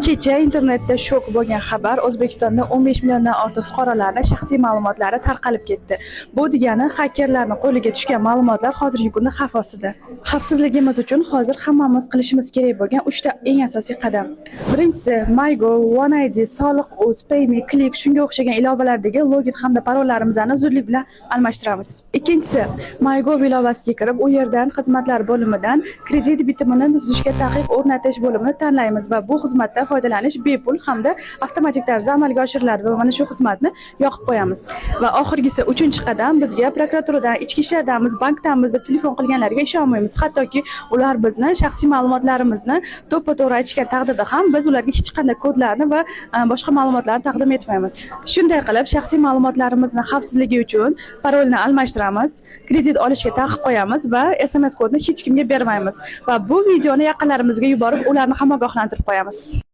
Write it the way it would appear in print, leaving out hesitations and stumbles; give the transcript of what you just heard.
Kecha internetda shok bo'lgan xabar: O'zbekistonda 15 milliondan ortiq fuqarolarning shaxsiy ma'lumotlari tarqalib ketdi. Bu degani hakkerlarning qo'liga tushgan ma'lumotlar hozirgi kunda xavf ostida. Xavfsizligimiz uchun hozir hammamiz qilishimiz kerak bo'lgan 3 ta eng asosiy qadam. Birinchisi, MyGov, OneID, Soliq.uz, PayMe, Click shunga o'xshagan ilovalardagi login hamda parollarimizni zudlik bilan almashtiramiz. Ikkinchisi, MyGov ilovasiga kirib, u yerdan xizmatlar bo'limidan kredit bitimini tuzishga taqiq o'rnatish bo'limini tanlaymiz va bu xizmatdan foydalanish bepul hamda avtomatik tarzda amalga oshiriladi va mana shu xizmatni yoqib qo'yamiz. Va oxirgisi, 3-qadam, bizga prokuraturadan, ichki ishlardamiz, bankdamiz deb telefon qilganlarga ishonmaymiz. Hattoki ular bizni shaxsiy ma'lumotlarimizni to'ppa-to'g'ri aytishgan taqdirda ham biz ularga hech qanday kodlarni va boshqa ma'lumotlarni taqdim etmaymiz. Shunday qilib, shaxsiy ma'lumotlarimizni xavfsizligi uchun parolni almashtiramiz, kredit olishga taqiq qo'yamiz va SMS kodni hech kimga bermaymiz va bu videoni yaqinlarimizga yuborib, ularni ham ogohlantirib qo'yamiz.